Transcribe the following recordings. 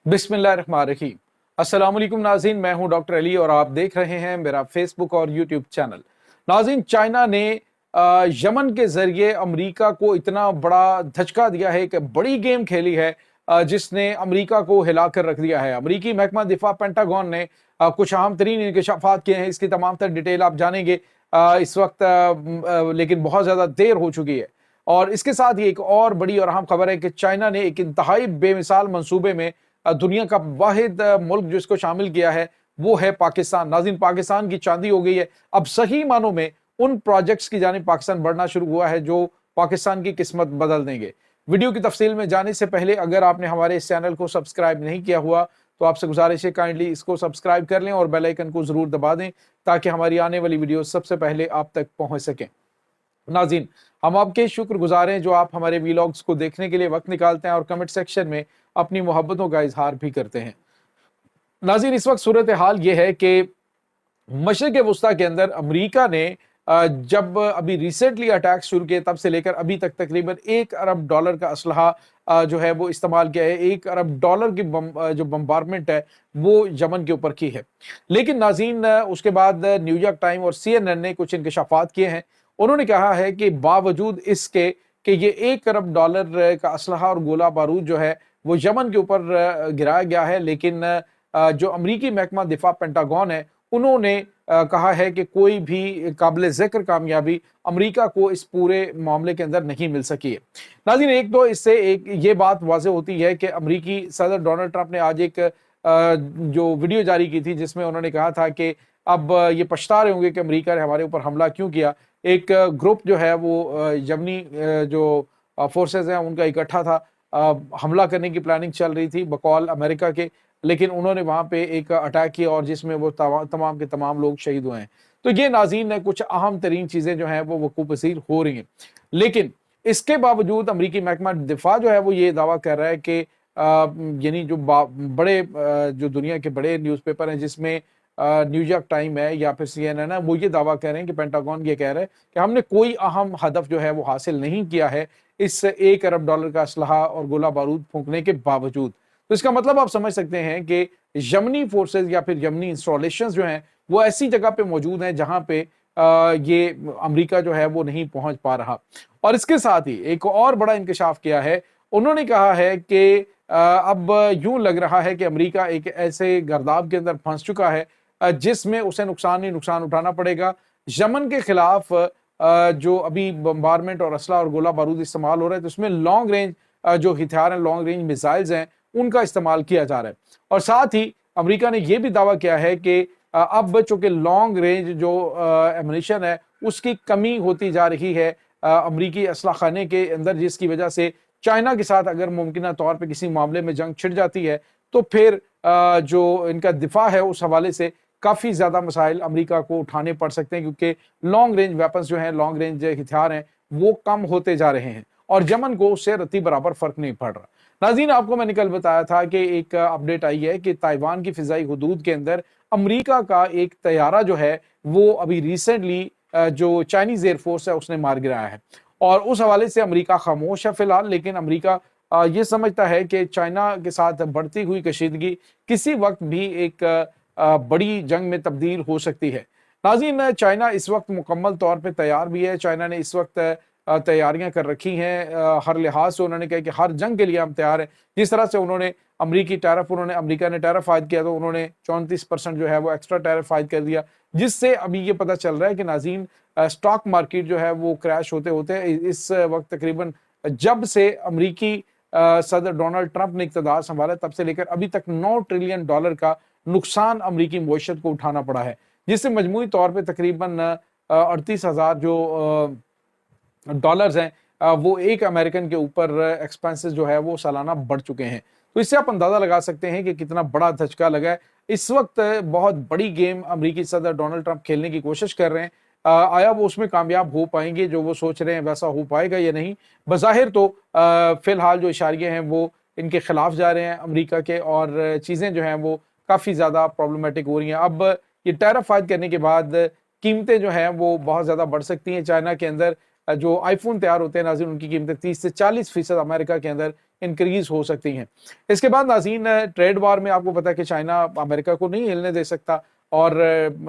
बिस्मिल्लाहिर्रहमानिर्रहीम। अस्सलाम वालेकुम नाज़रीन, मैं हूं डॉक्टर अली और आप देख रहे हैं मेरा फेसबुक और यूट्यूब चैनल। नाज़रीन, चाइना ने यमन के जरिए अमेरिका को इतना बड़ा धचका दिया है, एक बड़ी गेम खेली है जिसने अमेरिका को हिला कर रख दिया है। अमेरिकी महकमा दिफा पेंटागन ने कुछ अहम तरीन इंकशाफात किए हैं, इसकी तमाम तर डिटेल आप जानेंगे इस वक्त, लेकिन बहुत ज़्यादा देर हो चुकी है। और इसके साथ ही एक और बड़ी और अहम खबर है कि चाइना ने एक इंतहाई बेमिसाल मंसूबे में दुनिया का वाहिद मुल्क जो इसको शामिल किया है वो है पाकिस्तान। नाज़रीन, पाकिस्तान की चांदी हो गई है। अब सही मानों में उन प्रोजेक्ट्स की जानिब पाकिस्तान बढ़ना शुरू हुआ है जो पाकिस्तान की किस्मत बदल देंगे। वीडियो की तफसील में जाने से पहले अगर आपने हमारे इस चैनल को सब्सक्राइब नहीं किया हुआ तो आपसे गुजारिश है काइंडली इसको सब्सक्राइब कर लें और बेल आइकन को जरूर दबा दें ताकि हमारी आने वाली वीडियो सबसे पहले आप तक पहुंच सकें। नाज़रीन, हम आपके शुक्रगुजार हैं जो आप हमारे वीलॉग्स को देखने के लिए वक्त निकालते हैं और कमेंट सेक्शन में अपनी मोहब्बतों का इजहार भी करते हैं। नाज़रीन, इस वक्त सूरत हाल ये है कि मशरिक़ वस्ता के अंदर अमेरिका ने जब अभी रिसेंटली अटैक शुरू किए तब से लेकर अभी तक तकरीबन $1 अरब का असलहा जो है वो इस्तेमाल किया है। $1 अरब की जो बम्बारमेंट है वो यमन के ऊपर की है। लेकिन नाज़रीन, उसके बाद न्यूयॉर्क टाइम और CNN ने कुछ इंकशाफात किए हैं। उन्होंने कहा है कि बावजूद इसके कि ये $1 अरब का असलहा और गोला बारूद जो है वो यमन के ऊपर गिराया गया है, लेकिन जो अमरीकी महकमा दिफा पेंटागन है उन्होंने कहा है कि कोई भी काबिल ज़िक्र कामयाबी अमेरिका को इस पूरे मामले के अंदर नहीं मिल सकी है। नाज़रीन, एक तो इससे एक ये बात वाज़ेह होती है कि अमरीकी सदर डोनाल्ड ट्रंप ने आज एक जो वीडियो जारी की थी जिसमें उन्होंने कहा था कि अब ये पछता रहे होंगे कि अमेरिका ने हमारे ऊपर हमला क्यों किया। एक ग्रुप जो है वो यमनी जो फोर्सेस हैं उनका इकट्ठा था, हमला करने की प्लानिंग चल रही थी बकौल अमेरिका के, लेकिन उन्होंने वहां पे एक अटैक किया और जिसमें वो तमाम के तमाम लोग शहीद हुए हैं। तो ये नाज़रीन कुछ अहम तरीन चीज़ें जो हैं वो वकूफ़ पसीर हो रही हैं। लेकिन इसके बावजूद अमरीकी महकमा दिफा जो है वो ये दावा कर रहा है कि यानी जो बड़े जो दुनिया के बड़े न्यूज़पेपर हैं जिसमें न्यूयॉर्क टाइम है या फिर CNN है, वो ये दावा कर रहे हैं कि पेंटागन ये कह रहा है कि हमने कोई अहम हदफ जो है वो हासिल नहीं किया है इस $1 अरब का असलहा और गोला बारूद फूंकने के बावजूद। तो इसका मतलब आप समझ सकते हैं कि यमनी फोर्सेस या फिर यमनी इंस्टॉलेशन जो हैं वो ऐसी जगह पे मौजूद हैं जहां पे ये अमेरिका जो है वो नहीं पहुंच पा रहा। और इसके साथ ही एक और बड़ा इंकशाफ किया है। उन्होंने कहा है कि अब यूं लग रहा है कि अमेरिका एक ऐसे गर्दाब के अंदर फंस चुका है जिसमें उसे नुकसान ही नुकसान उठाना पड़ेगा। यमन के खिलाफ जो अभी बम्बारमेंट और असला और गोला बारूद इस्तेमाल हो रहा है तो उसमें लॉन्ग रेंज जो हथियार हैं, लॉन्ग रेंज मिसाइल्स हैं, उनका इस्तेमाल किया जा रहा है। और साथ ही अमेरिका ने यह भी दावा किया है कि अब चूंकि लॉन्ग रेंज जो एमुनिशन है उसकी कमी होती जा रही है अमरीकी असला खाने के अंदर, जिसकी वजह से चाइना के साथ अगर मुमकिन तौर पर किसी मामले में जंग छिड़ जाती है तो फिर जो इनका दिफा है उस हवाले से काफ़ी ज़्यादा मसाइल अमेरिका को उठाने पड़ सकते हैं, क्योंकि लॉन्ग रेंज वेपन्स जो हैं, लॉन्ग रेंज हथियार हैं, वो कम होते जा रहे हैं और यमन को उससे रत्ती बराबर फर्क नहीं पड़ रहा। नाज़रीन, आपको मैंने कल बताया था कि एक अपडेट आई है कि ताइवान की फिजाई हुदूद के अंदर अमेरिका का एक तैयारा जो है वो अभी रिसेंटली जो चाइनीज एयरफोर्स है उसने मार गिराया है और उस हवाले से अमेरिका खामोश है फिलहाल। लेकिन अमेरिका ये समझता है कि चाइना के साथ बढ़ती हुई कशीदगी किसी वक्त भी एक बड़ी जंग में तब्दील हो सकती है। नाज़रीन, चाइना इस वक्त मुकम्मल तौर पे तैयार भी है। चाइना ने इस वक्त तैयारियां कर रखी हैं हर लिहाज से। उन्होंने कहा कि हर जंग के लिए हम तैयार हैं। जिस तरह से उन्होंने अमेरिका ने टैरिफ आयद किया तो उन्होंने 34% जो है वो एक्स्ट्रा टैरिफ आयद कर दिया, जिससे अभी ये पता चल रहा है कि नाज़रीन स्टॉक मार्केट जो है वो क्रैश होते होते इस वक्त तकरीबन जब से अमरीकी सदर डोनाल्ड ट्रंप ने इक़्तिदार संभाला तब से लेकर अभी तक $9 ट्रिलियन का नुकसान अमरीकी मईशत को उठाना पड़ा है, जिससे मजमूई तौर पे तकरीबन 38,000 जो डॉलर्स हैं वो एक अमेरिकन के ऊपर एक्सपेंसेस जो है वो सालाना बढ़ चुके हैं। तो इससे आप अंदाज़ा लगा सकते हैं कि कितना बड़ा धचका लगा है। इस वक्त बहुत बड़ी गेम अमरीकी सदर डोनाल्ड ट्रंप खेलने की कोशिश कर रहे हैं। आया वो उसमें कामयाब हो पाएंगे जो वो सोच रहे हैं वैसा हो पाएगा या नहीं? बज़ाहिर तो फिलहाल जो इशारे हैं वो इनके खिलाफ जा रहे हैं अमेरिका के और चीज़ें जो हैं वो काफ़ी ज़्यादा प्रॉब्लमेटिक हो रही हैं। अब ये टैरिफ आयद करने के बाद कीमतें जो हैं वो बहुत ज़्यादा बढ़ सकती हैं। चाइना के अंदर जो आईफोन तैयार होते हैं नाज़रीन, उनकी कीमतें 30 से 40% अमेरिका के अंदर इंक्रीज हो सकती हैं। इसके बाद नाज़रीन, ट्रेड वार में आपको पता है कि चाइना अमेरिका को नहीं हिलने दे सकता और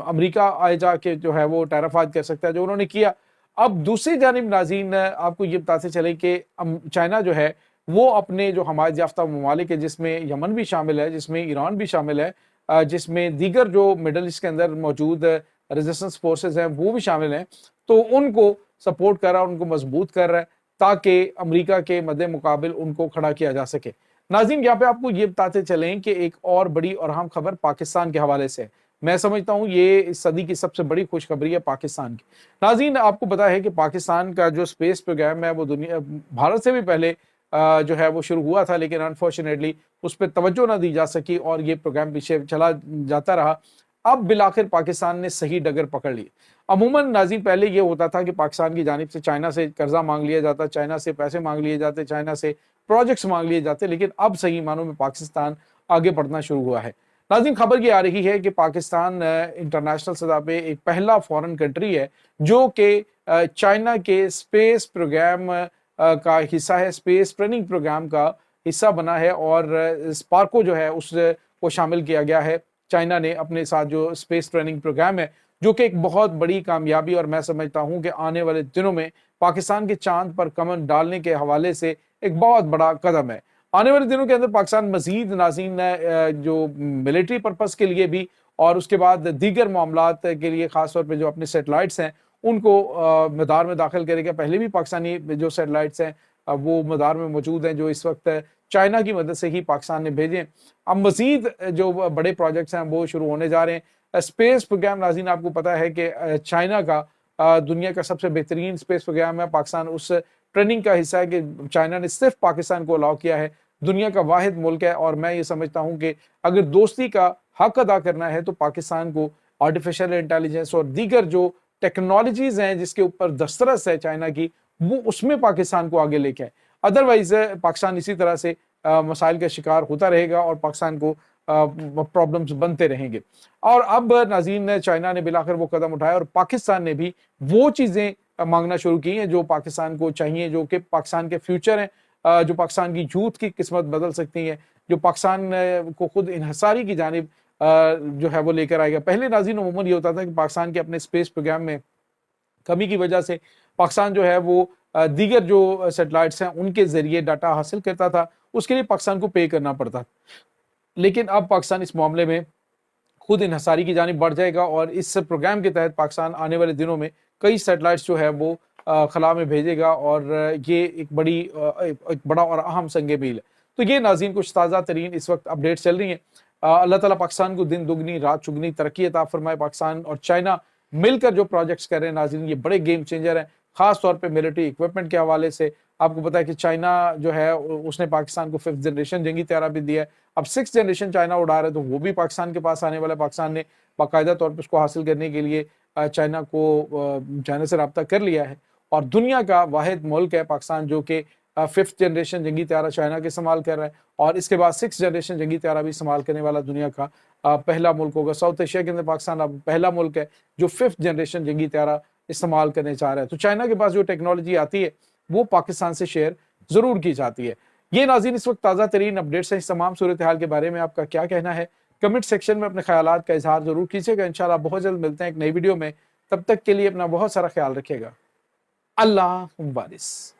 अमेरिका आए जाके जो है वो टैरिफ आयद कर सकता है, जो उन्होंने किया। अब दूसरी जानिब नाज़रीन, आपको ये बताते चले कि चाइना जो है वो अपने जो हमायत याफ्ता ममालिक है, जिसमें यमन भी शामिल है, जिसमें ईरान भी शामिल है, जिसमें दीगर जो मिडल ईस्ट के अंदर मौजूद रेजिस्टेंस फोर्सेस हैं वो भी शामिल हैं, तो उनको सपोर्ट कर रहा है, उनको मजबूत कर रहा है ताकि अमेरिका के मद्दे मुकाबिल उनको खड़ा किया जा सके। नाज़रीन, यहाँ पे आपको ये बताते चलें कि एक और बड़ी और अहम खबर पाकिस्तान के हवाले से है। मैं समझता हूँ ये इस सदी की सबसे बड़ी खुशखबरी है पाकिस्तान की। नाज़रीन, आपको पता है कि पाकिस्तान का जो स्पेस प्रोग्राम है वो दुनिया भारत से भी पहले जो है वो शुरू हुआ था, लेकिन अनफॉर्चुनेटली उस पर तवज्जो ना दी जा सकी और ये प्रोग्राम पीछे चला जाता रहा। अब बिलाखिर पाकिस्तान ने सही डगर पकड़ ली। अमूमन नाज़रीन पहले ये होता था कि पाकिस्तान की जानिब से चाइना से कर्जा मांग लिया जाता, चाइना से पैसे मांग लिए जाते, चाइना से प्रोजेक्ट्स मांग लिए जाते, लेकिन अब सही मानों में पाकिस्तान आगे बढ़ना शुरू हुआ है। नाज़रीन, खबर ये आ रही है कि पाकिस्तान इंटरनेशनल सतह पे एक पहला फॉरेन कंट्री है जो कि चाइना के स्पेस प्रोग्राम का हिस्सा है, स्पेस ट्रेनिंग प्रोग्राम का हिस्सा बना है और स्पार्को जो है उसको शामिल किया गया है चाइना ने अपने साथ जो स्पेस ट्रेनिंग प्रोग्राम है, जो कि एक बहुत बड़ी कामयाबी और मैं समझता हूं कि आने वाले दिनों में पाकिस्तान के चांद पर कमर डालने के हवाले से एक बहुत बड़ा कदम है। आने वाले दिनों के अंदर पाकिस्तान मजीद नाज़रीन जो मिलिट्री पर्पस के लिए भी और उसके बाद दीगर मामलात के लिए खासतौर पर जो अपने सेटेलाइट्स हैं उनको मदार में दाखिल करेगा। पहले भी पाकिस्तानी जो सेटेलाइट्स हैं वो मदार में मौजूद हैं, जो इस वक्त चाइना की मदद से ही पाकिस्तान ने भेजे। अब मजीद जो बड़े प्रोजेक्ट्स हैं वो शुरू होने जा रहे हैं। स्पेस प्रोग्राम नाज़रीन आपको पता है कि चाइना का दुनिया का सबसे बेहतरीन स्पेस प्रोग्राम है। पाकिस्तान उस ट्रेनिंग का हिस्सा है कि चाइना ने सिर्फ पाकिस्तान को अलाउ किया है। दुनिया का वाहिद मुल्क है और मैं ये समझता हूँ कि अगर दोस्ती का हक अदा करना है तो पाकिस्तान को आर्टिफिशियल इंटेलिजेंस और दीगर जो टेक्नोलॉजीज हैं जिसके ऊपर दस्तरस है चाइना की, वो उसमें पाकिस्तान को आगे लेके आए। अदरवाइज पाकिस्तान इसी तरह से मसाइल का शिकार होता रहेगा और पाकिस्तान को प्रॉब्लम्स बनते रहेंगे। और अब नाज़रीन चाइना ने बिलाखिर वो कदम उठाया और पाकिस्तान ने भी वो चीज़ें मांगना शुरू की हैं जो पाकिस्तान को चाहिए, जो कि पाकिस्तान के फ्यूचर हैं, जो पाकिस्तान की यूथ की किस्मत बदल सकती हैं, जो पाकिस्तान को खुद इन्हसारी की जानिब जो है वो लेकर आएगा। पहले नाज़रीन अमूमन ये होता था कि पाकिस्तान के अपने स्पेस प्रोग्राम में कमी की वजह से पाकिस्तान जो है वो दीगर जो सेटेलाइट्स हैं उनके जरिए डाटा हासिल करता था, उसके लिए पाकिस्तान को पे करना पड़ता। लेकिन अब पाकिस्तान इस मामले में खुद इन्हसारी की जानिब बढ़ जाएगा और इस प्रोग्राम के तहत पाकिस्तान आने वाले दिनों में कई सेटेलाइट्स जो है वो खला में भेजेगा और ये एक बड़ा और अहम संग मील है। तो ये नाज़रीन कुछ ताज़ा तरीन इस वक्त अपडेट चल रही हैं। अल्लाह ताला पाकिस्तान को दिन दुगनी रात चुगनी तरक्की अता फरमाए। पाकिस्तान और चाइना मिलकर जो प्रोजेक्ट्स कर रहे हैं नाज़रीन, ये बड़े गेम चेंजर हैं, खास तौर पे मिलिट्री इक्विपमेंट के हवाले से। आपको पता है कि चाइना जो है उसने पाकिस्तान को 5th जनरेशन जंगी तैयारा भी दिया है। अब 6th जनरेशन चाइना उड़ा रहा है तो वो भी पाकिस्तान के पास आने वाला है। पाकिस्तान ने बाकायदा तौर पर उसको हासिल करने के लिए चाइना से रब्ता कर लिया है और दुनिया का वाहिद मुल्क है पाकिस्तान जो कि 5th जनरेशन जंगी तैयारा चाइना के इस्तेमाल कर रहा है और इसके बाद 6th जनरेशन जंगी तैयारा भी इस्तेमाल करने वाला दुनिया का पहला मुल्क होगा। साउथ एशिया के अंदर पाकिस्तान अब पहला मुल्क है जो 5th जनरेशन जंगी तैयारा इस्तेमाल करने चाह रहा है। तो चाइना के पास जो टेक्नोलॉजी आती है वो पाकिस्तान से शेयर जरूर की जाती है। ये नाज़रीन इस वक्त ताज़ा तरीन अपडेट्स हैं। इस तमाम सूरत हाल के बारे में आपका क्या कहना है, कमेंट सेक्शन में अपने ख्यालात का इजहार जरूर कीजिएगा। इंशाल्लाह बहुत जल्द मिलते हैं एक नई वीडियो में। तब तक के लिए अपना बहुत सारा ख्याल रखिएगा। अल्लाह वारिस।